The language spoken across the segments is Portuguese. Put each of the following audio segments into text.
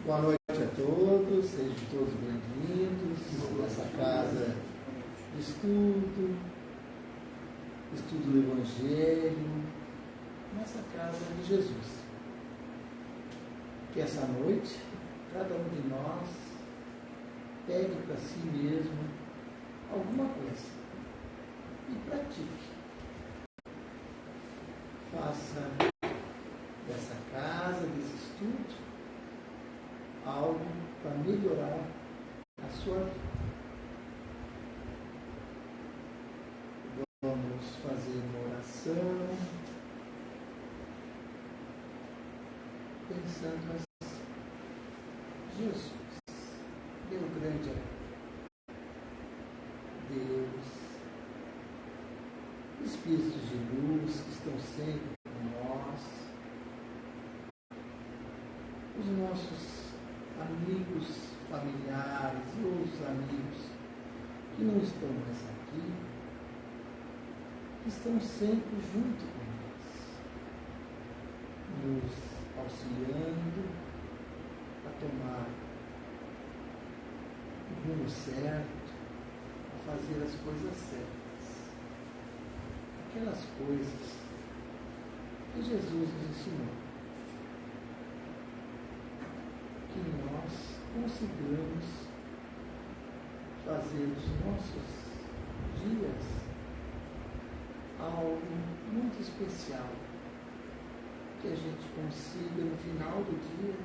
Boa noite a todos, sejam todos bem-vindos nessa casa de estudo do Evangelho, nessa casa de Jesus. Que essa noite, cada um de nós pegue para si mesmo alguma coisa e pratique. Faça dessa casa, desse estudo, algo para melhorar a sua vida. Vamos fazer uma oração, pensando assim: Jesus, meu grande amor, Deus, Espíritos de luz que estão sempre com nós, os nossos amigos, familiares e outros amigos que não estão mais aqui, que estão sempre junto com nós, nos auxiliando a tomar o rumo certo, a fazer as coisas certas, aquelas coisas que Jesus nos ensinou. Que nós consigamos fazer dos nossos dias algo muito especial, que a gente consiga no final do dia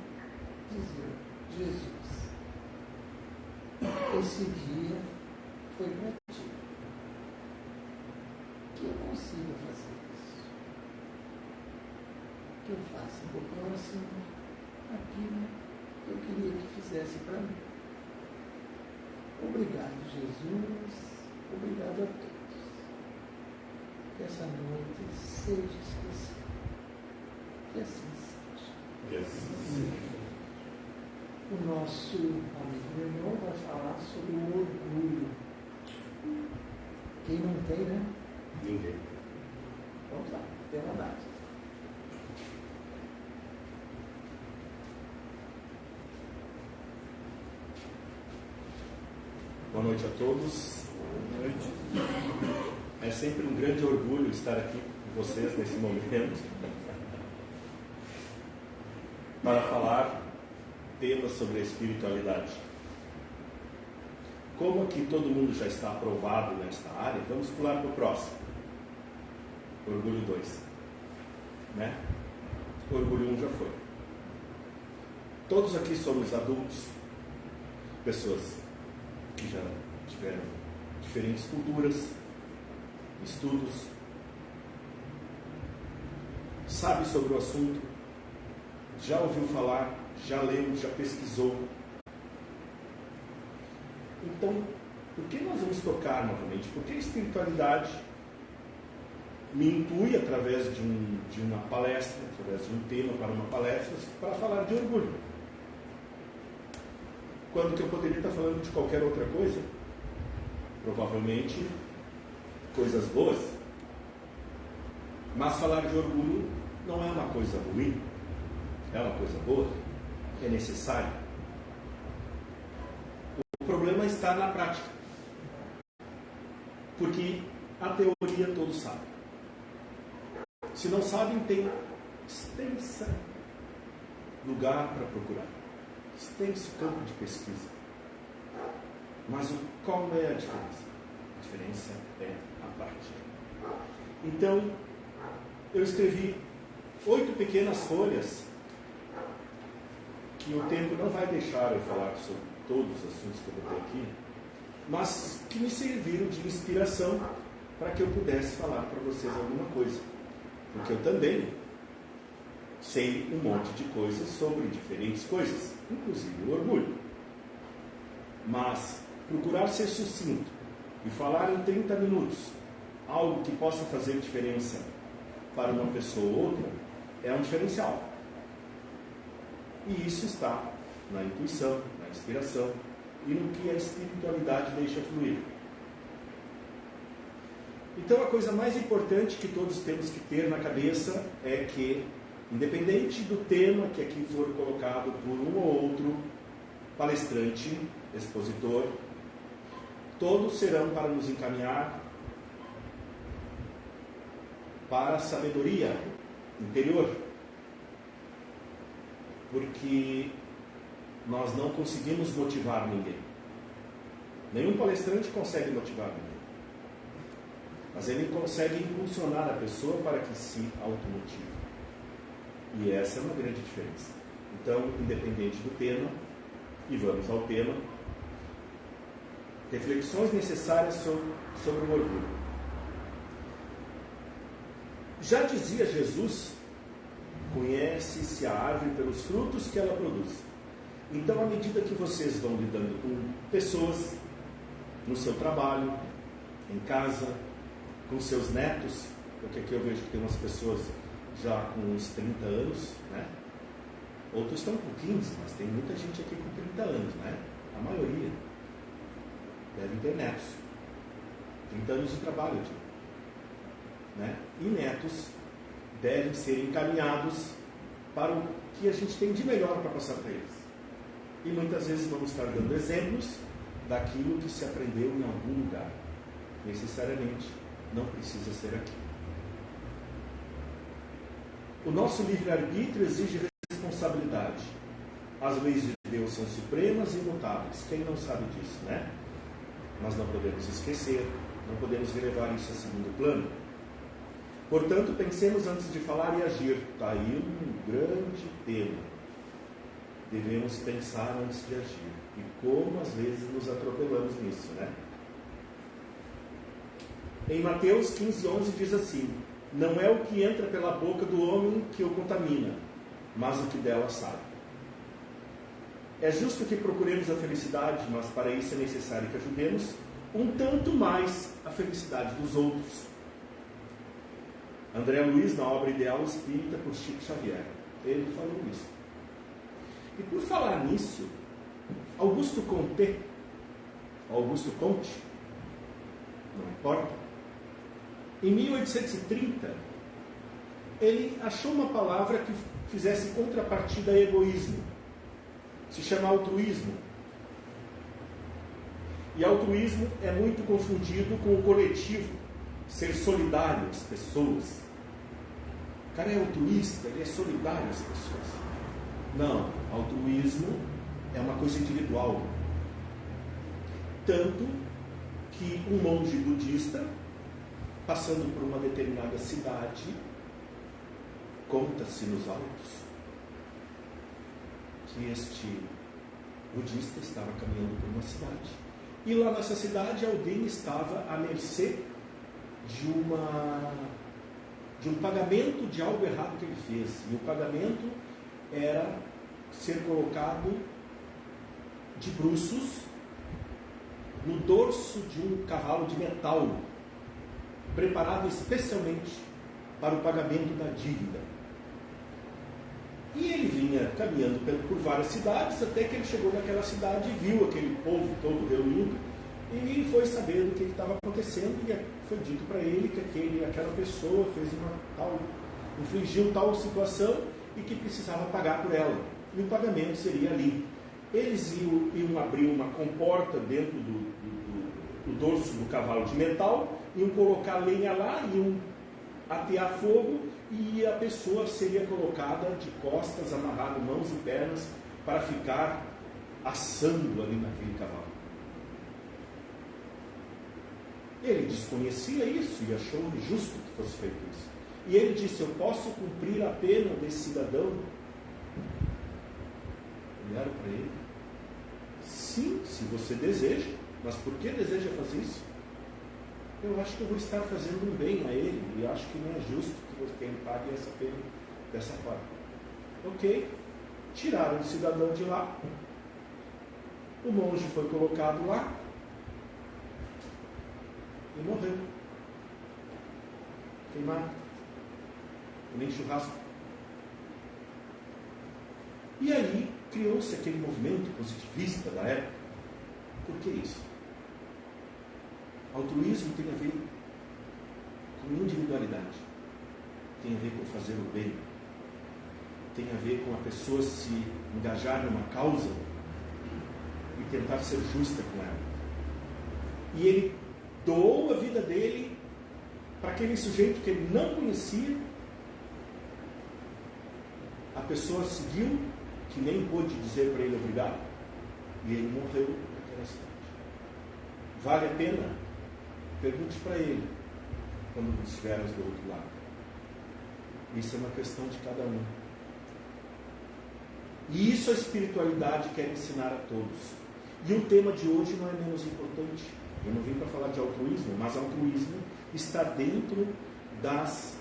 dizer: Jesus, esse dia foi para ti, que eu consiga fazer isso, que eu faça no próximo aquilo que eu queria que fizesse para mim. Obrigado, Jesus. Obrigado a todos. Que essa noite seja especial. Que assim seja. O nosso amigo irmão vai falar sobre o orgulho. Quem não tem, né? Ninguém. Vamos lá, tem vontade. Boa noite a todos. Boa noite. É sempre um grande orgulho estar aqui com vocês nesse momento para falar temas sobre a espiritualidade. Como aqui todo mundo já está aprovado nesta área, vamos pular para o próximo. Orgulho 2. Né? Orgulho 1 já foi. Todos aqui somos adultos, pessoas que já tiveram diferentes culturas, estudos, sabe sobre o assunto, já ouviu falar, já leu, já pesquisou. Então, por que nós vamos tocar novamente? Porque a espiritualidade me intui através de uma palestra, através de um tema para uma palestra, para falar de orgulho. Quando que eu poderia estar falando de qualquer outra coisa? Provavelmente coisas boas. Mas falar de orgulho não é uma coisa ruim, é uma coisa boa, é necessário. O problema está na prática. Porque a teoria todos sabem. Se não sabem, tem extensa lugar para procurar. Extenso campo de pesquisa. Mas qual é a diferença? A diferença é a prática. Então, eu escrevi 8 pequenas folhas, que o tempo não vai deixar eu falar sobre todos os assuntos que eu botei aqui, mas que me serviram de inspiração para que eu pudesse falar para vocês alguma coisa. Porque eu também sei um monte de coisas sobre diferentes coisas, inclusive o orgulho. Mas procurar ser sucinto e falar em 30 minutos algo que possa fazer diferença para uma pessoa ou outra é um diferencial. E isso está na intuição, na inspiração e no que a espiritualidade deixa fluir. Então a coisa mais importante que todos temos que ter na cabeça é que Independente do tema que aqui for colocado por um ou outro palestrante, expositor, todos serão para nos encaminhar para a sabedoria interior, porque nós não conseguimos motivar ninguém. Nenhum palestrante consegue motivar ninguém, mas ele consegue impulsionar a pessoa para que se automotive. E essa é uma grande diferença. Então, independente do tema, e vamos ao tema, reflexões necessárias sobre o orgulho. Já dizia Jesus: conhece-se a árvore pelos frutos que ela produz. Então, à medida que vocês vão lidando com pessoas, no seu trabalho, em casa, com seus netos, porque aqui eu vejo que tem umas pessoas já com uns 30 anos, né? Outros estão com 15, mas tem muita gente aqui com 30 anos, né? A maioria devem ter netos. 30 anos de trabalho, eu digo, né? E netos devem ser encaminhados para o que a gente tem de melhor para passar para eles. E muitas vezes vamos estar dando exemplos daquilo que se aprendeu em algum lugar. Necessariamente não precisa ser aqui. O nosso livre-arbítrio exige responsabilidade. As leis de Deus são supremas e imutáveis. Quem não sabe disso, né? Mas não podemos esquecer, não podemos relevar isso a segundo plano. Portanto, pensemos antes de falar e agir. Está aí um grande tema. Devemos pensar antes de agir. E como às vezes nos atropelamos nisso, né? Em Mateus 15:11 diz assim: não é o que entra pela boca do homem que o contamina, mas o que dela sai. É justo que procuremos a felicidade, mas para isso é necessário que ajudemos um tanto mais a felicidade dos outros. André Luiz, na obra Ideal Espírita, por Chico Xavier, ele falou isso. E por falar nisso, Augusto Comte, não importa, em 1830, ele achou uma palavra que fizesse contrapartida a egoísmo. Se chama altruísmo. E altruísmo é muito confundido com o coletivo, ser solidário às pessoas. O cara é altruísta, ele é solidário às pessoas. Não, altruísmo é uma coisa individual. Tanto que um monge budista, passando por uma determinada cidade, conta-se nos autos que este budista estava caminhando por uma cidade. E lá nessa cidade alguém estava à mercê de um pagamento de algo errado que ele fez. E o pagamento era ser colocado de bruços no dorso de um cavalo de metal, preparado especialmente para o pagamento da dívida. E ele vinha caminhando por várias cidades, até que ele chegou naquela cidade e viu aquele povo todo reunido, e foi saber do que estava acontecendo, e foi dito para ele que aquela pessoa infligiu tal situação e que precisava pagar por ela, e o pagamento seria ali. Eles iam abrir uma comporta dentro do dorso do cavalo de metal, iam colocar lenha lá, iam atear fogo, e a pessoa seria colocada de costas, amarrado mãos e pernas, para ficar assando ali naquele cavalo. Ele desconhecia isso e achou injusto que fosse feito isso. E ele disse: eu posso cumprir a pena desse cidadão? Olharam para ele: sim, se você deseja. Mas por que deseja fazer isso? Eu acho que eu vou estar fazendo um bem a ele, e acho que não é justo que ele pague essa pena dessa forma. Ok, tiraram o cidadão de lá, o monge foi colocado lá e morreu, queimado, nem churrasco. E aí criou-se aquele movimento positivista da época. Por que isso? Altruísmo tem a ver com individualidade, tem a ver com fazer o bem. tem a ver com a pessoa se engajar numa causa e tentar ser justa com ela. E ele doou a vida dele para aquele sujeito que ele não conhecia. A pessoa seguiu, que nem pôde dizer para ele obrigado, e ele morreu naquela cidade. Vale a pena? Pergunte para ele quando estiveres do outro lado. Isso é uma questão de cada um. E isso a espiritualidade quer ensinar a todos. E o tema de hoje não é menos importante. Eu não vim para falar de altruísmo, mas altruísmo está dentro das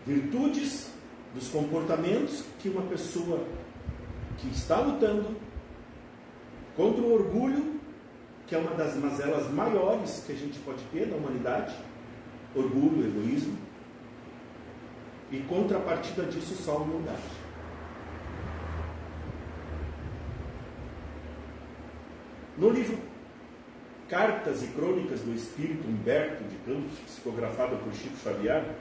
virtudes, dos comportamentos que uma pessoa que está lutando contra o orgulho, que é uma das mazelas maiores que a gente pode ter na humanidade, orgulho, egoísmo, e contrapartida disso só a humildade. No livro Cartas e Crônicas do Espírito Humberto de Campos, psicografado por Chico Xavier,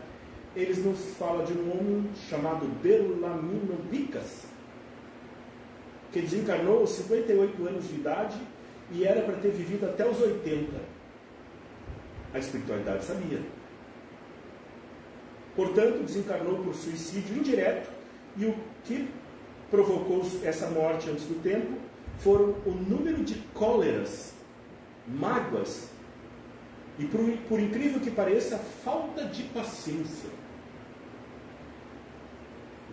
eles nos falam de um homem chamado Belarmino Bicas, que desencarnou aos 58 anos de idade e era para ter vivido até os 80. A espiritualidade sabia. Portanto, desencarnou por suicídio indireto, e o que provocou essa morte antes do tempo foram o número de cóleras, mágoas e, por incrível que pareça, a falta de paciência.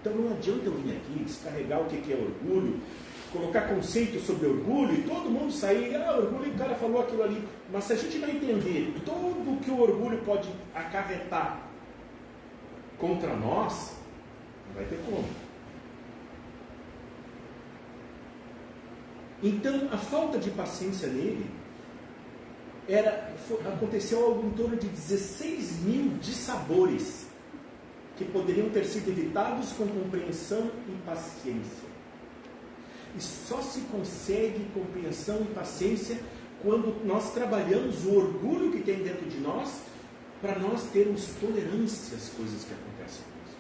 Então não adianta eu vir aqui descarregar o que é orgulho, colocar conceito sobre orgulho e todo mundo sair, orgulho, e o cara falou aquilo ali. Mas se a gente não entender tudo o que o orgulho pode acarretar contra nós, não vai ter como. Então, a falta de paciência nele aconteceu algo em torno de 16 mil dissabores que poderiam ter sido evitados com compreensão e paciência. E só se consegue compreensão e paciência quando nós trabalhamos o orgulho que tem dentro de nós, para nós termos tolerância às coisas que acontecem conosco.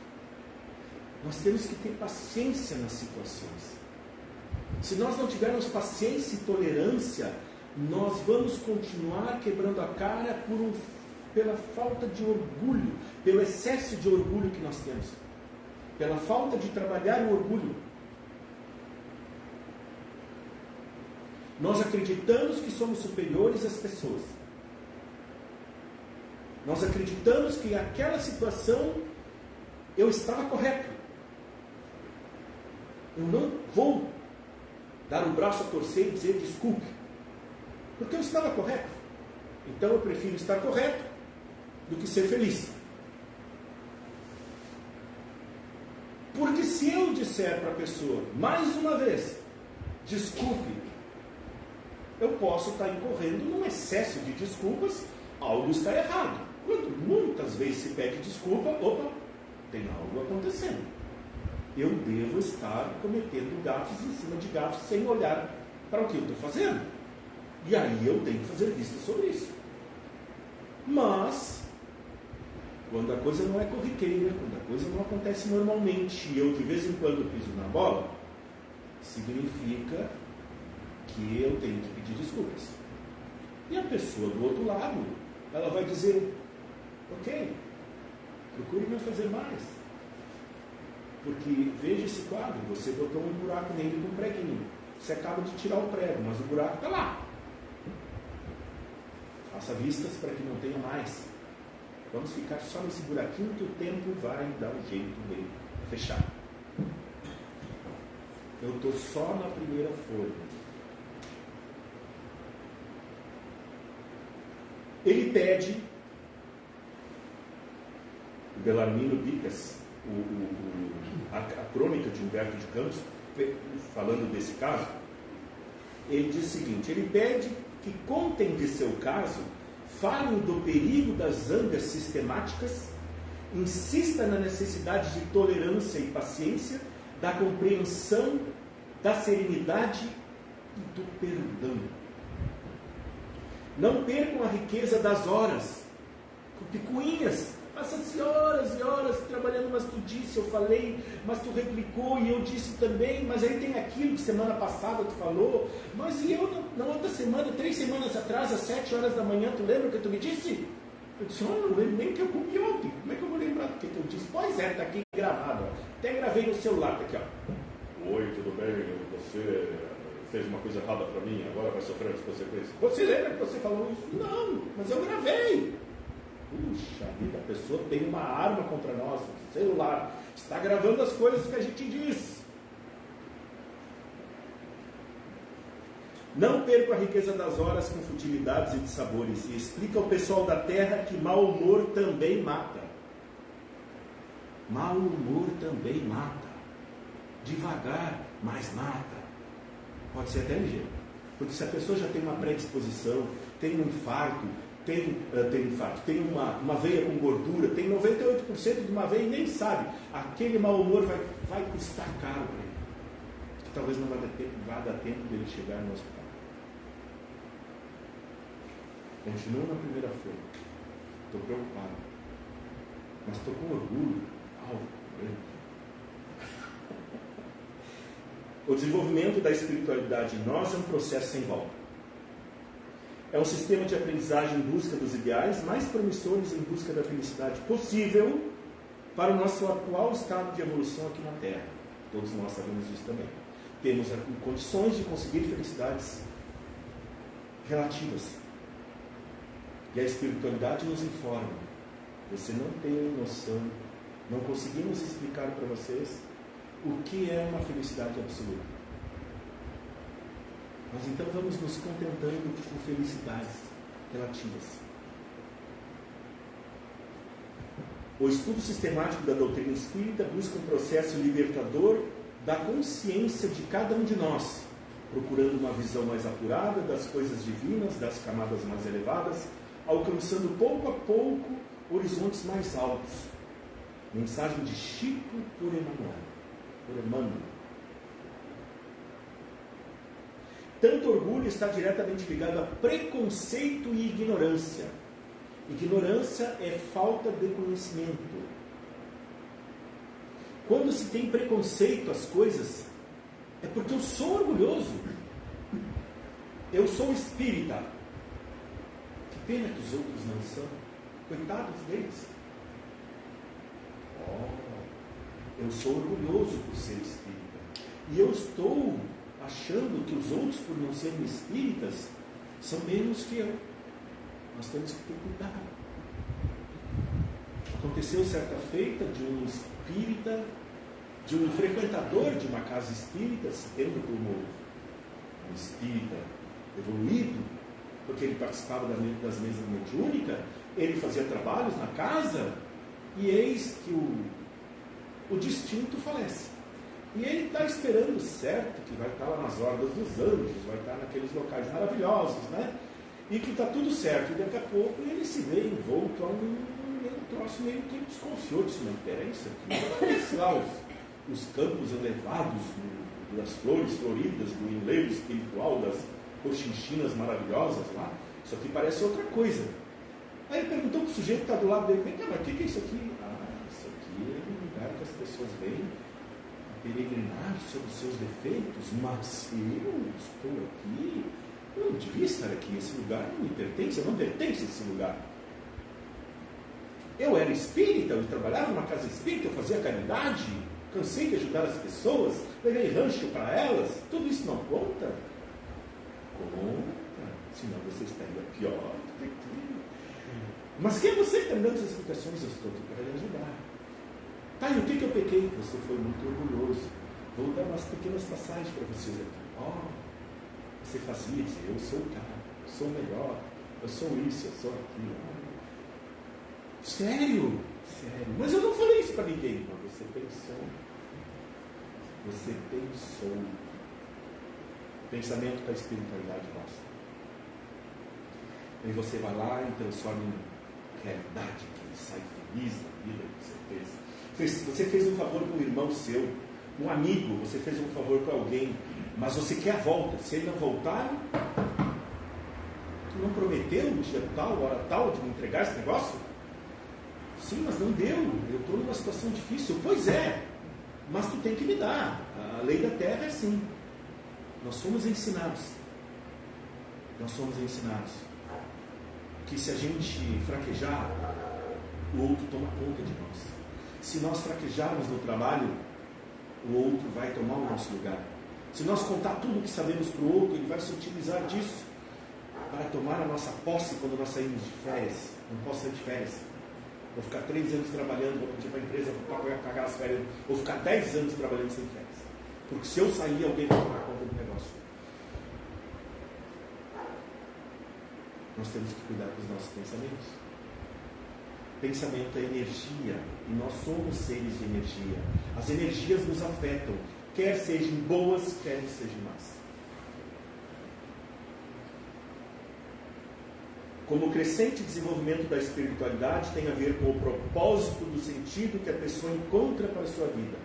Nós temos que ter paciência nas situações. Se nós não tivermos paciência e tolerância, nós vamos continuar quebrando a cara pela falta de orgulho, pelo excesso de orgulho que nós temos, pela falta de trabalhar o orgulho. Nós acreditamos que somos superiores às pessoas. Nós acreditamos que aquela situação eu estava correto. Eu não vou dar o braço a torcer e dizer desculpe, porque eu estava correto. Então eu prefiro estar correto do que ser feliz. Porque se eu disser para a pessoa, mais uma vez, desculpe, eu posso estar incorrendo num excesso de desculpas, algo está errado. Quando muitas vezes se pede desculpa, opa, tem algo acontecendo. Eu devo estar cometendo gafes em cima de gafes sem olhar para o que eu estou fazendo. E aí eu tenho que fazer vista sobre isso. Mas, quando a coisa não é corriqueira, quando a coisa não acontece normalmente, e eu de vez em quando piso na bola, significa que eu tenho que pedir desculpas. E a pessoa do outro lado, ela vai dizer, ok, procure não fazer mais. Porque veja esse quadro, você botou um buraco nele com um preguinho. Você acaba de tirar o prego, mas o buraco está lá. Faça vistas para que não tenha mais. Vamos ficar só nesse buraquinho que o tempo vai dar um jeito de fechar. Eu estou só na primeira folha. Ele pede, o Belarmino Bicas, a crônica de Humberto de Campos, falando desse caso, ele diz o seguinte: ele pede que contem de seu caso, falem do perigo das zangas sistemáticas, insista na necessidade de tolerância e paciência, da compreensão, da serenidade e do perdão. Não percam a riqueza das horas, picuinhas. Passa-se horas e horas trabalhando, mas tu disse, eu falei, mas tu replicou e eu disse também, mas aí tem aquilo que semana passada tu falou, mas e eu na outra semana, 3 semanas atrás, às 7 horas da manhã, tu lembra o que tu me disse? Eu disse, olha, não lembro nem o que eu comi ontem, como é que eu vou lembrar do que eu disse? Pois é, está aqui gravado, ó. Até gravei no celular, tá aqui, ó. Oi, tudo bem? Você fez uma coisa errada para mim, agora vai sofrer as consequências. Você lembra que você falou isso? Não, mas eu gravei. Puxa vida, a pessoa tem uma arma contra nós, o celular, está gravando as coisas que a gente diz. Não perca a riqueza das horas com futilidades e de sabores, e explica ao pessoal da terra que mau humor também mata. Mau humor também mata. Devagar, mas mata. Pode ser até ligeiro. Porque se a pessoa já tem uma predisposição, tem um infarto, tem uma veia com gordura, tem 98% de uma veia e nem sabe, aquele mau humor vai custar caro para ele. Que talvez não vá dar tempo dele chegar no hospital. Continuo na primeira folha. Estou preocupado. Mas estou com orgulho. O desenvolvimento da espiritualidade em nós é um processo sem volta. É um sistema de aprendizagem em busca dos ideais mais promissores em busca da felicidade possível para o nosso atual estado de evolução aqui na Terra. Todos nós sabemos disso também. Temos condições de conseguir felicidades relativas. E a espiritualidade nos informa. Você não tem noção, não conseguimos explicar para vocês o que é uma felicidade absoluta. Mas então vamos nos contentando com felicidades relativas. O estudo sistemático da doutrina espírita busca um processo libertador da consciência de cada um de nós, procurando uma visão mais apurada das coisas divinas, das camadas mais elevadas, alcançando pouco a pouco horizontes mais altos. Mensagem de Chico por Emmanuel. Tanto orgulho está diretamente ligado a preconceito e ignorância. Ignorância é falta de conhecimento. Quando se tem preconceito às coisas, é porque eu sou orgulhoso. Eu sou espírita. Que pena que os outros não são. Coitados deles. Eu sou orgulhoso por ser espírita. E eu estou achando que os outros, por não serem espíritas, são menos que eu. Nós temos que ter cuidado. Aconteceu certa feita de um espírita, de um frequentador de uma casa espírita, se tendo como um espírita evoluído, porque ele participava das mesas mediúnicas, ele fazia trabalhos na casa, e eis que o distinto falece. E ele está esperando certo que vai estar lá nas hordas dos anjos, vai estar naqueles locais maravilhosos, né? E que está tudo certo. E daqui a pouco ele se vê envolto a um troço meio que desconfiou. Disse, não, peraí, isso aqui não parece lá os campos elevados das flores floridas, do enlevo espiritual, das cochinchinas maravilhosas lá. Isso aqui parece outra coisa. Aí ele perguntou para o sujeito que está do lado dele, mas o que é isso aqui? Isso aqui é um lugar que as pessoas vêm peregrinar sobre os seus defeitos, mas eu estou aqui, eu não devia estar aqui, esse lugar não me pertence, eu não pertenço a esse lugar. Eu era espírita, eu trabalhava numa casa espírita, eu fazia caridade, cansei de ajudar as pessoas, levei rancho para elas, tudo isso não conta? Conta, senão você estaria pior do que tudo. Mas quem é você que está me dando essas explicações? Eu estou aqui para lhe ajudar. Tá, e o que eu pequei? Você foi muito orgulhoso. Vou dar umas pequenas passagens para vocês aqui. Você fazia isso, eu sou o cara, eu sou o melhor, eu sou isso, eu sou aquilo. Sério? Sério. Mas eu não falei isso para ninguém. Mas você pensou. Você pensou. Pensamento da espiritualidade nossa. E você vai lá e transforma em realidade, que sai feliz da vida que você fez. Você fez um favor para um irmão seu, um amigo, você fez um favor para alguém, mas você quer a volta. Se ele não voltar, tu não prometeu no dia tal, hora tal, de me entregar esse negócio? Sim, mas não deu. Eu estou numa situação difícil. Pois é, mas tu tem que lidar. A lei da terra é assim. Nós fomos ensinados. Que se a gente fraquejar, o outro toma conta de nós. Se nós fraquejarmos no trabalho, o outro vai tomar o nosso lugar. Se nós contar tudo o que sabemos para o outro, ele vai se utilizar disso para tomar a nossa posse quando nós saímos de férias. Não posso sair de férias. Vou ficar 3 anos trabalhando, vou pedir para a empresa para pagar as férias. Vou ficar 10 anos trabalhando sem férias. Porque se eu sair, alguém vai tomar conta do negócio. Nós temos que cuidar dos nossos pensamentos. Pensamento é energia. E nós somos seres de energia. As energias nos afetam. Quer sejam boas, quer sejam más. Como o crescente desenvolvimento da espiritualidade tem a ver com o propósito do sentido que a pessoa encontra para a sua vida.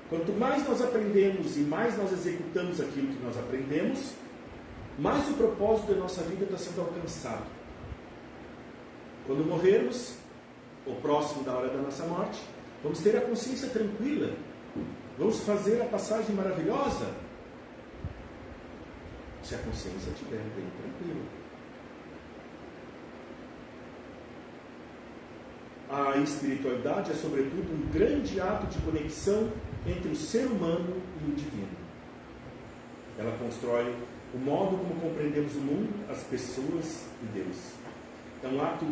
Quanto mais nós aprendemos e mais nós executamos aquilo que nós aprendemos, mais o propósito da nossa vida está sendo alcançado. Quando morrermos, ou próximo da hora da nossa morte, vamos ter a consciência tranquila. Vamos fazer a passagem maravilhosa. Se a consciência estiver bem tranquila. A espiritualidade é, sobretudo, um grande ato de conexão entre o ser humano e o divino. Ela constrói o modo como compreendemos o mundo, as pessoas e Deus. É um ato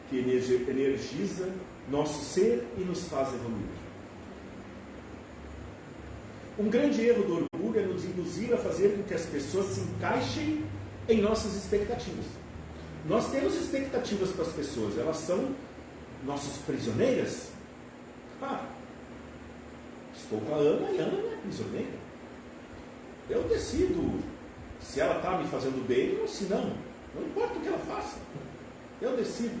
que energiza nosso ser e nos faz evoluir. Um grande erro do orgulho é nos induzir a fazer com que as pessoas se encaixem em nossas expectativas. Nós temos expectativas para as pessoas, elas são nossas prisioneiras. Estou com a Ana e a Ana é prisioneira. Eu decido se ela está me fazendo bem ou se não. Não importa o que ela faça. Eu decido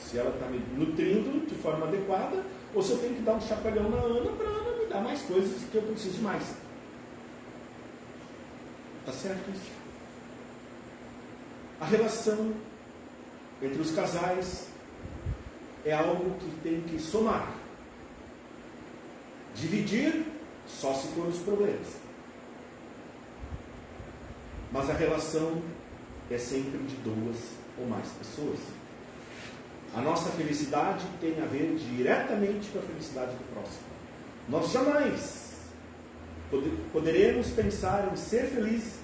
se ela está me nutrindo de forma adequada ou se eu tenho que dar um chacoalhão na Ana para a Ana me dar mais coisas que eu preciso de mais. Está certo isso? A relação entre os casais é algo que tem que somar. Dividir só se for os problemas. Mas a relação é sempre de 2 ou mais pessoas. A nossa felicidade tem a ver diretamente com a felicidade do próximo. Nós jamais poderemos pensar em ser felizes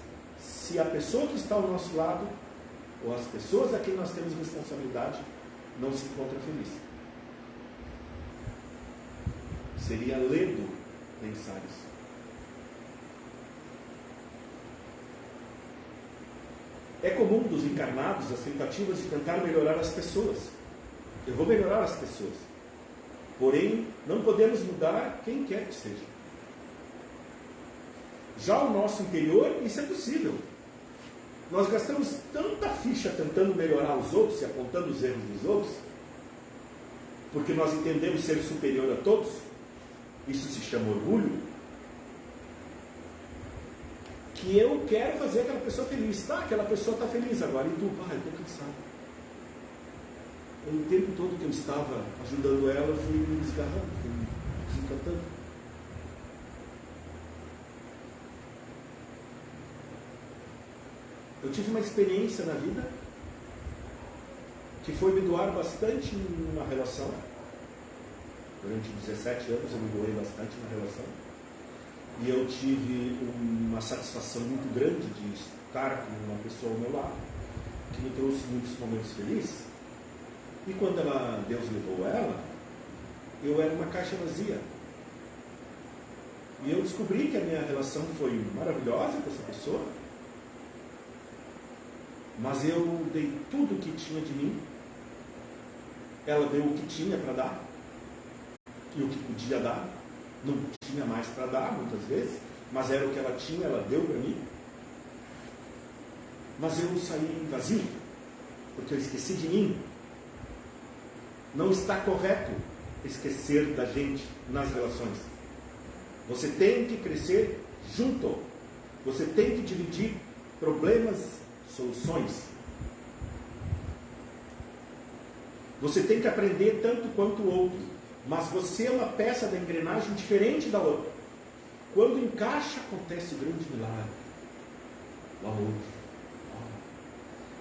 se a pessoa que está ao nosso lado ou as pessoas a quem nós temos responsabilidade não se encontra feliz. Seria ledo pensar isso. É comum dos encarnados as tentativas de tentar melhorar as pessoas. Eu vou melhorar as pessoas. Porém, não podemos mudar quem quer que seja. Já o nosso interior, isso é possível. Nós gastamos tanta ficha tentando melhorar os outros e apontando os erros dos outros, porque nós entendemos ser superior a todos. Isso se chama orgulho. Que eu quero fazer aquela pessoa feliz. Tá, aquela pessoa está feliz agora. E tu? Eu estou cansado. O tempo todo que eu estava ajudando ela, eu fui me desgarrando, fui me desencantando. Eu tive uma experiência na vida que foi me doar bastante numa relação. Durante 17 anos eu me doei bastante na relação. E eu tive uma satisfação muito grande de estar com uma pessoa ao meu lado, que me trouxe muitos momentos felizes. E quando Deus levou ela, eu era uma caixa vazia. E eu descobri que a minha relação foi maravilhosa com essa pessoa, mas eu dei tudo o que tinha de mim. Ela deu o que tinha para dar e o que podia dar. Não tinha mais para dar muitas vezes, mas era o que ela tinha, ela deu para mim. Mas eu saí vazio, porque eu esqueci de mim. Não está correto esquecer da gente nas relações. Você tem que crescer junto. Você tem que dividir problemas, soluções. Você tem que aprender tanto quanto o outro, mas você é uma peça da engrenagem diferente da outra. Quando encaixa, acontece o grande milagre. Lá outro.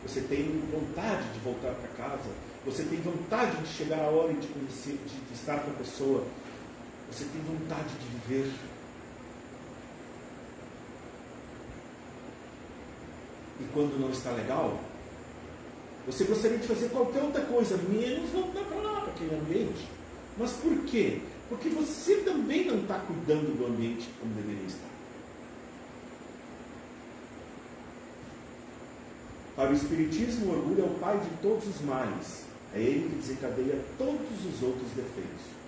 Você tem vontade de voltar para casa. Você tem vontade de chegar a hora de conhecer, de estar com a pessoa. Você tem vontade de viver. E quando não está legal, você gostaria de fazer qualquer outra coisa, menos voltar para lá, para aquele ambiente. Mas por quê? Porque você também não está cuidando do ambiente como deveria estar. Para o Espiritismo, o orgulho é o pai de todos os males. É ele que desencadeia todos os outros defeitos.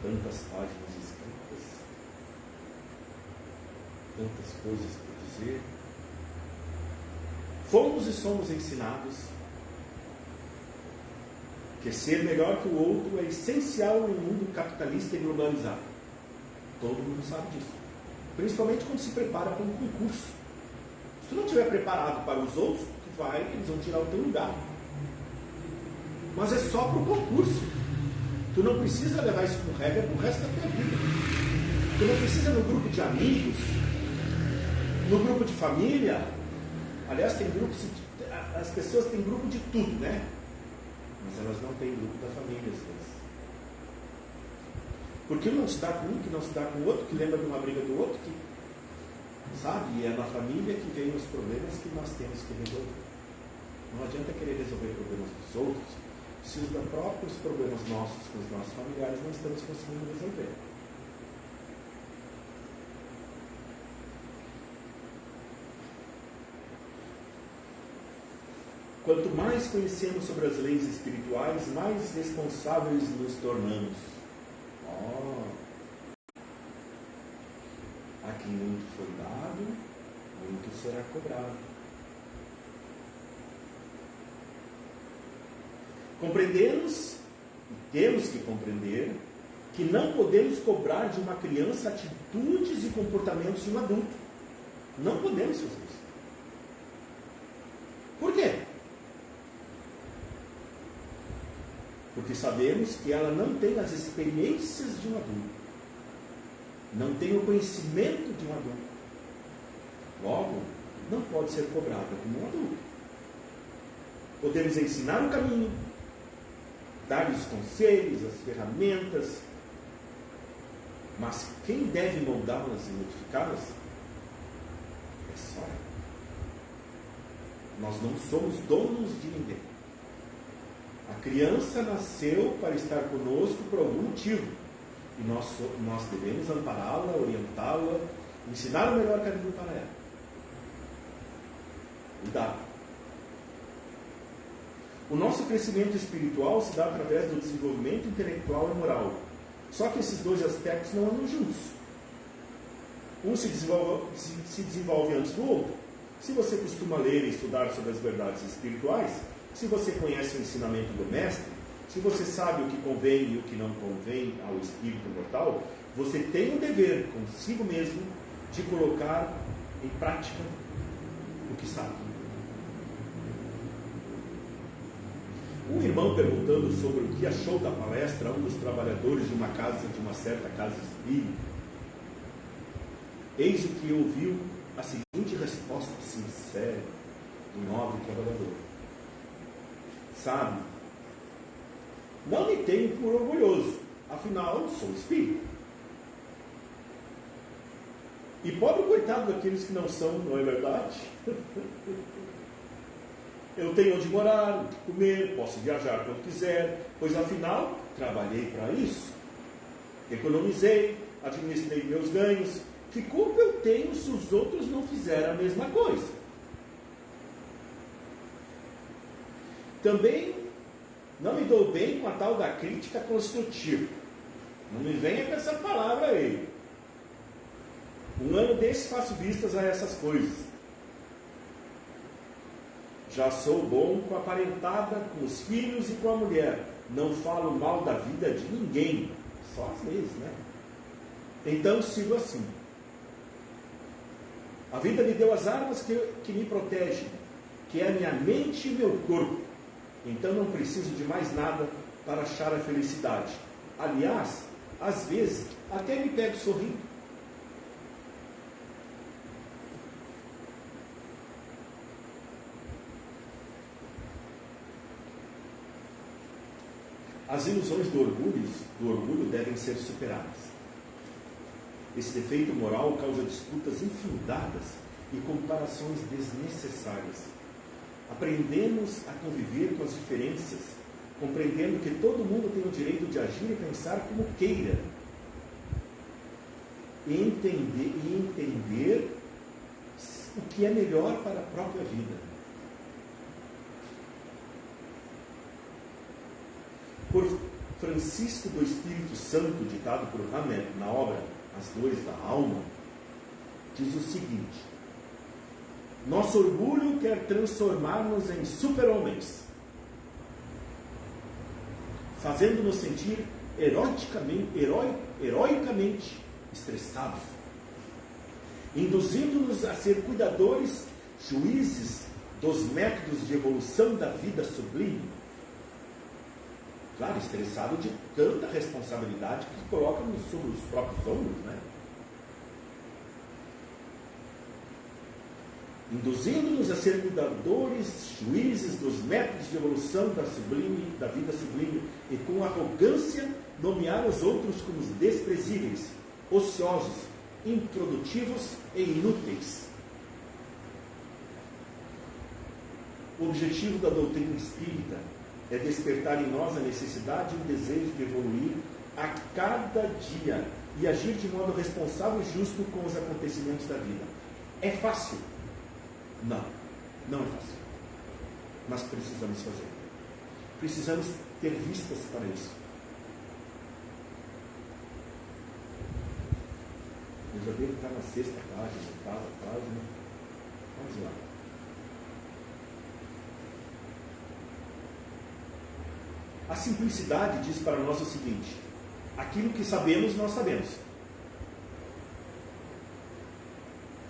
Tantas páginas escritas, tantas coisas por dizer. Fomos e somos ensinados que ser melhor que o outro é essencial em um mundo capitalista e globalizado. Todo mundo sabe disso. Principalmente quando se prepara para um concurso. Se tu não estiver preparado para os outros, eles vão tirar o teu lugar. Mas é só para o concurso. Tu não precisa levar isso como regra para o resto da tua vida. Tu não precisa no grupo de amigos, no grupo de família. Aliás, tem grupos, as pessoas têm grupo de tudo, né? Mas elas não têm grupo da família, às vezes. Porque um não se dá com um, que não se dá com o outro, que lembra de uma briga do outro, que, sabe? E é na família que vem os problemas que nós temos que resolver. Não adianta querer resolver problemas dos outros, se os próprios problemas nossos com os nossos familiares não estamos conseguindo resolver. Quanto mais conhecemos sobre as leis espirituais, mais responsáveis nos tornamos. A quem muito foi dado, muito será cobrado. Compreendemos, e temos que compreender, que não podemos cobrar de uma criança atitudes e comportamentos de um adulto. Não podemos fazer isso. Por quê? Porque sabemos que ela não tem as experiências de um adulto. Não tem o conhecimento de um adulto. Logo, não pode ser cobrada como um adulto. Podemos ensinar o caminho, dar-lhes os conselhos, as ferramentas, mas quem deve moldá-las e modificá-las é só ela. Nós não somos donos de ninguém. A criança nasceu para estar conosco por algum motivo. E nós devemos ampará-la, orientá-la, ensinar o melhor caminho para ela. Cuidado. O nosso crescimento espiritual se dá através do desenvolvimento intelectual e moral. Só que esses dois aspectos não andam juntos. Um se desenvolve antes do outro. Se você costuma ler e estudar sobre as verdades espirituais, se você conhece o ensinamento do Mestre, se você sabe o que convém e o que não convém ao espírito mortal, você tem o dever consigo mesmo de colocar em prática o que sabe. Um irmão perguntando sobre o que achou da palestra a um dos trabalhadores de uma certa casa espírita, eis o que ouviu a seguinte resposta sincera do nobre trabalhador: sabe, não me tenho por orgulhoso, afinal sou espírita. E pobre coitado daqueles que não são, não é verdade? Eu tenho onde morar, o que comer, posso viajar quando quiser, pois afinal trabalhei para isso. Economizei, administrei meus ganhos. Que culpa eu tenho se os outros não fizerem a mesma coisa? Também não me dou bem com a tal da crítica construtiva. Não me venha com essa palavra aí. Um ano desse faço vistas a essas coisas. Já sou bom com a parentada, com os filhos e com a mulher. Não falo mal da vida de ninguém. Só às vezes, né? Então sigo assim. A vida me deu as armas que me protegem, que é a minha mente e meu corpo. Então não preciso de mais nada para achar a felicidade. Aliás, às vezes, até me pego sorrindo. As ilusões do orgulho devem ser superadas. Esse defeito moral causa disputas infundadas e comparações desnecessárias. Aprendemos a conviver com as diferenças, compreendendo que todo mundo tem o direito de agir e pensar como queira. E entender o que é melhor para a própria vida. Por Francisco do Espírito Santo, ditado por Hamed na obra As Dores da Alma, diz o seguinte: nosso orgulho quer transformar-nos em super-homens, fazendo-nos sentir heroicamente estressados, induzindo-nos a ser cuidadores, juízes dos métodos de evolução da vida sublime. Claro, estressado de tanta responsabilidade que coloca sobre os próprios ombros, né? Induzindo-nos a ser cuidadores, juízes dos métodos de evolução da vida sublime, e com arrogância nomear os outros como desprezíveis, ociosos, improdutivos e inúteis. O objetivo da doutrina espírita é despertar em nós a necessidade e o desejo de evoluir a cada dia e agir de modo responsável e justo com os acontecimentos da vida. É fácil? Não, não é fácil. Mas precisamos fazer. Precisamos ter vistas para isso. Eu já devo estar na 6ª página, 8ª página. Vamos lá. A simplicidade diz para nós o seguinte: aquilo que sabemos, nós sabemos.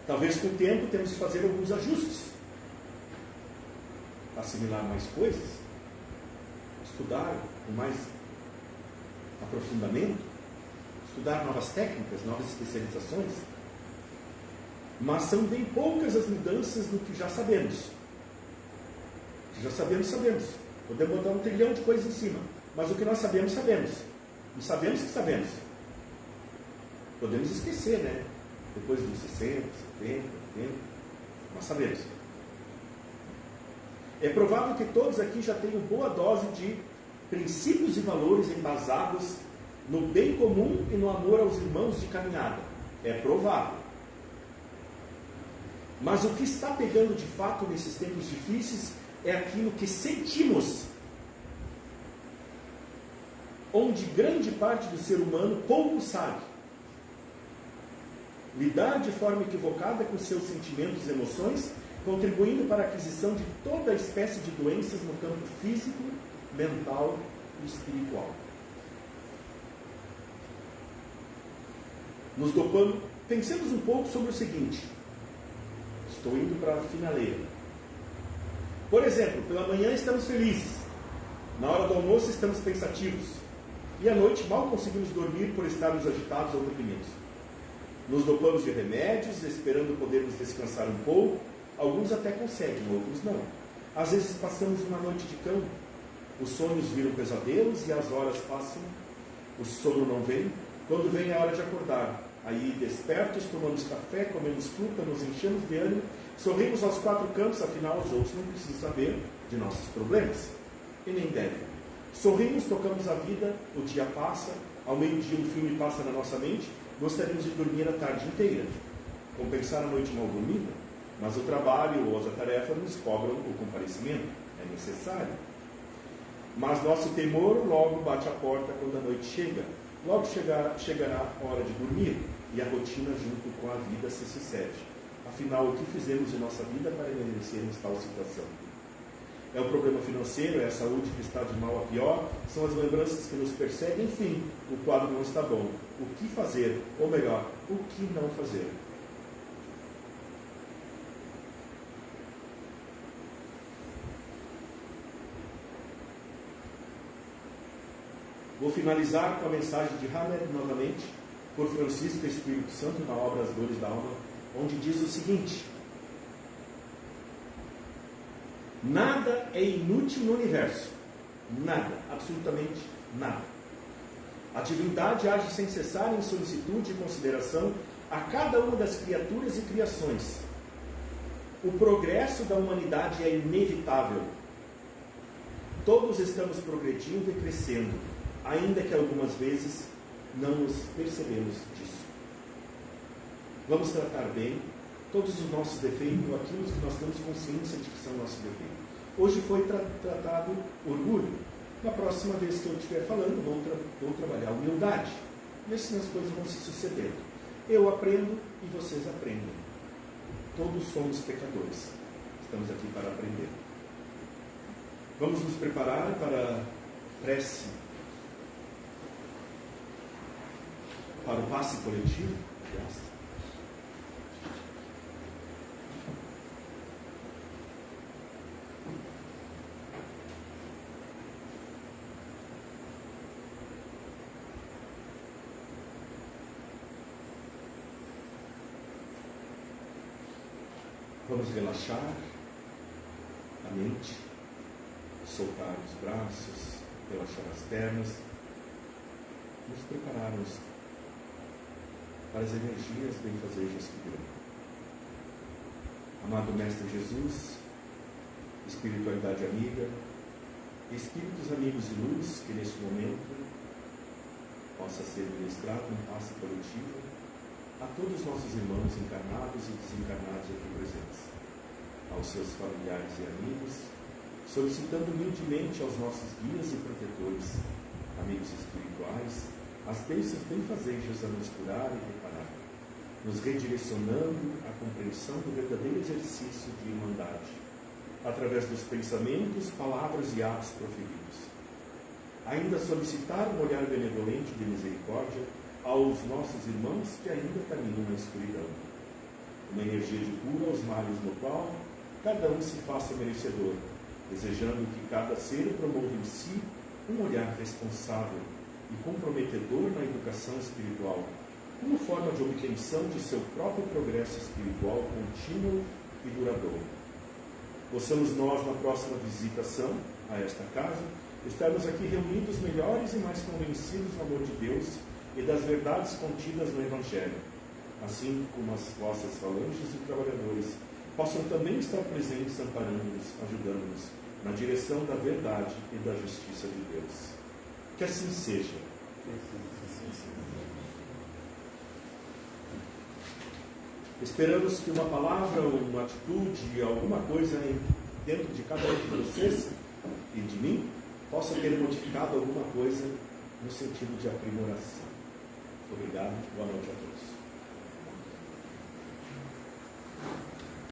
Talvez com o tempo temos que fazer alguns ajustes, assimilar mais coisas, estudar com mais aprofundamento, estudar novas técnicas, novas especializações. Mas são bem poucas as mudanças no que já sabemos. O que já sabemos, sabemos. Podemos botar 1 trilhão de coisas em cima, mas o que nós sabemos, sabemos. E sabemos que sabemos. Podemos esquecer, né? Depois dos 60, 70, 80, mas sabemos. É provável que todos aqui já tenham boa dose de princípios e valores embasados no bem comum e no amor aos irmãos de caminhada. É provável. Mas o que está pegando de fato nesses tempos difíceis é aquilo que sentimos, onde grande parte do ser humano pouco sabe. Lidar de forma equivocada com seus sentimentos e emoções, contribuindo para a aquisição de toda a espécie de doenças no campo físico, mental e espiritual. Nos dopamos. Pensemos um pouco sobre o seguinte. Estou indo para a finaleira. Por exemplo, pela manhã estamos felizes. Na hora do almoço estamos pensativos. E à noite mal conseguimos dormir por estarmos agitados ou deprimidos. Nos dopamos de remédios, esperando podermos descansar um pouco. Alguns até conseguem, outros não. Às vezes passamos uma noite de cama. Os sonhos viram pesadelos e as horas passam. O sono não vem. Quando vem a hora de acordar, aí despertos, tomamos café, comemos fruta, nos enchemos de ânimo, sorrimos aos 4 cantos, afinal os outros não precisam saber de nossos problemas. E nem devem. Sorrimos, tocamos a vida, o dia passa, ao meio-dia um filme passa na nossa mente, gostaríamos de dormir a tarde inteira, compensar a noite mal dormida, mas o trabalho ou a tarefa nos cobram o comparecimento, é necessário. Mas nosso temor logo bate a porta quando a noite chega. Logo chegará a hora de dormir e a rotina junto com a vida se sucede. Afinal, o que fizemos de nossa vida para merecermos tal situação? É o problema financeiro, é a saúde que está de mal a pior, são as lembranças que nos perseguem, enfim, o quadro não está bom. O que fazer? Ou melhor, o que não fazer? Vou finalizar com a mensagem de Hammer novamente, por Francisco Espírito Santo, na obra As Dores da Alma, onde diz o seguinte: nada é inútil no universo. Nada, absolutamente nada. A divindade age sem cessar em solicitude e consideração a cada uma das criaturas e criações. O progresso da humanidade é inevitável. Todos estamos progredindo e crescendo, ainda que algumas vezes não nos percebemos disso. Vamos tratar bem todos os nossos defeitos, ou aquilo que nós temos consciência de que são nossos defeitos. Hoje foi tratado orgulho. Na próxima vez que eu estiver falando, vou trabalhar humildade. E assim as coisas vão se sucedendo. Eu aprendo e vocês aprendem. Todos somos pecadores. Estamos aqui para aprender. Vamos nos preparar para a prece, para o passe coletivo. Vamos relaxar a mente, soltar os braços, relaxar as pernas, nos prepararmos para as energias benfazejas que virão. Amado Mestre Jesus, espiritualidade amiga, espíritos amigos de luz, que neste momento possa ser ministrado um passe coletivo a todos os nossos irmãos encarnados e desencarnados aqui presentes, aos seus familiares e amigos, solicitando humildemente aos nossos guias e protetores, amigos espirituais, as bênçãos benfazejas a nos curar e reparar, nos redirecionando à compreensão do verdadeiro exercício de irmandade, através dos pensamentos, palavras e atos proferidos. Ainda solicitar um olhar benevolente de misericórdia aos nossos irmãos que ainda caminham na escuridão. Uma energia de cura aos males no qual cada um se faça merecedor, desejando que cada ser promova em si um olhar responsável e comprometedor na educação espiritual, como forma de obtenção de seu próprio progresso espiritual contínuo e duradouro. Possamos nós, na próxima visitação a esta casa, estarmos aqui reunidos melhores e mais convencidos do amor de Deus e das verdades contidas no Evangelho, assim como as vossas falanges e trabalhadores possam também estar presentes, amparando-nos, ajudando-nos na direção da verdade e da justiça de Deus. Que assim seja. Esperamos que uma palavra, uma atitude, alguma coisa dentro de cada um de vocês e de mim possa ter modificado alguma coisa no sentido de aprimoração. Obrigado, boa noite a todos.